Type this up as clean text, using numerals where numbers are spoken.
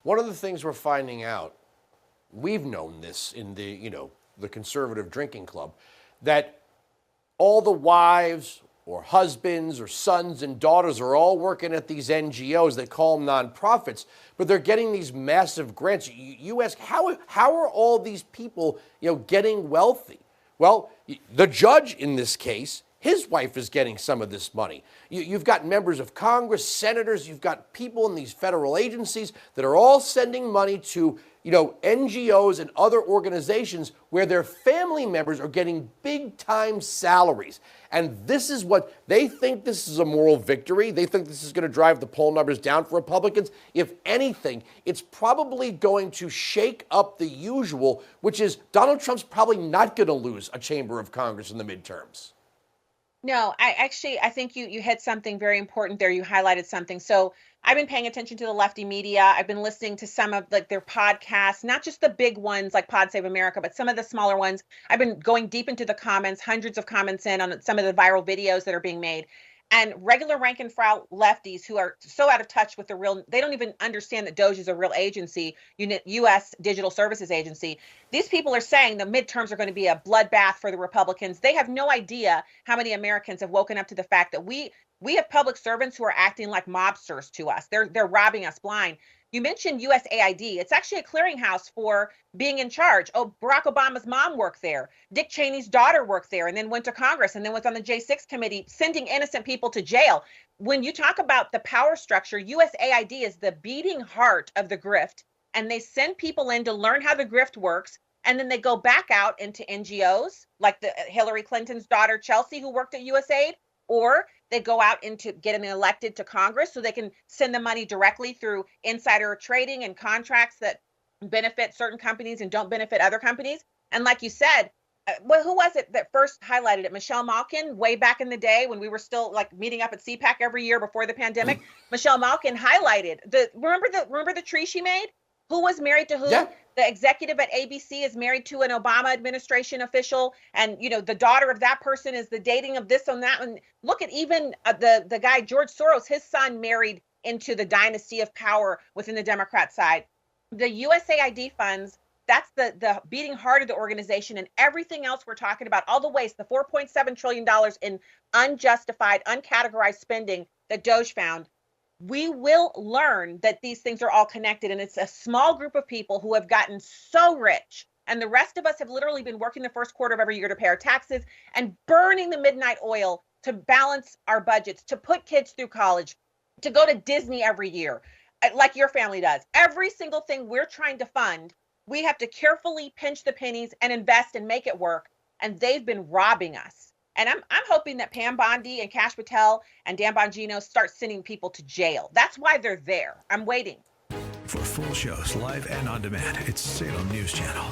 one of the things we're finding out, we've known this in the conservative drinking club, that all the wives or husbands or sons and daughters are all working at these NGOs. They call them nonprofits, but they're getting these massive grants. You ask, how are all these people, getting wealthy? Well, the judge in this case, his wife is getting some of this money. You've got members of Congress, senators, you've got people in these federal agencies that are all sending money to, NGOs and other organizations where their family members are getting big time salaries. And this is what they think, this is a moral victory. They think this is going to drive the poll numbers down for Republicans. If anything, it's probably going to shake up the usual, which is Donald Trump's probably not going to lose a chamber of Congress in the midterms. No, I think you hit something very important there. You highlighted something. So I've been paying attention to the lefty media. I've been listening to some of their podcasts, not just the big ones like Pod Save America, but some of the smaller ones. I've been going deep into the comments, hundreds of comments in on some of the viral videos that are being made. And regular rank and file lefties who are so out of touch with they don't even understand that DOJ is a real agency, U.S. Digital Services Agency. These people are saying the midterms are going to be a bloodbath for the Republicans. They have no idea how many Americans have woken up to the fact that we have public servants who are acting like mobsters to us. They're robbing us blind. You mentioned USAID. It's actually a clearinghouse for being in charge. Oh, Barack Obama's mom worked there. Dick Cheney's daughter worked there and then went to Congress and then was on the J6 committee, sending innocent people to jail. When you talk about the power structure, USAID is the beating heart of the grift, and they send people in to learn how the grift works. And then they go back out into NGOs like the Hillary Clinton's daughter, Chelsea, who worked at USAID, or they go out into getting elected to Congress so they can send the money directly through insider trading and contracts that benefit certain companies and don't benefit other companies. And like you said, who was it that first highlighted it? Michelle Malkin, way back in the day when we were still meeting up at CPAC every year before the pandemic. Michelle Malkin highlighted remember the tree she made? Who was married to who? Yeah. The executive at ABC is married to an Obama administration official. And, the daughter of that person is the dating of this and that. And look at even the guy, George Soros, his son married into the dynasty of power within the Democrat side. The USAID funds, that's the beating heart of the organization, and everything else we're talking about, all the waste, the $4.7 trillion in unjustified, uncategorized spending that DOJ found. We will learn that these things are all connected, and it's a small group of people who have gotten so rich, and the rest of us have literally been working the first quarter of every year to pay our taxes and burning the midnight oil to balance our budgets, to put kids through college, to go to Disney every year, like your family does. Every single thing we're trying to fund, we have to carefully pinch the pennies and invest and make it work, and they've been robbing us. And I'm hoping that Pam Bondi and Kash Patel and Dan Bongino start sending people to jail. That's why they're there. I'm waiting. For full shows, live and on demand, it's Salem News Channel.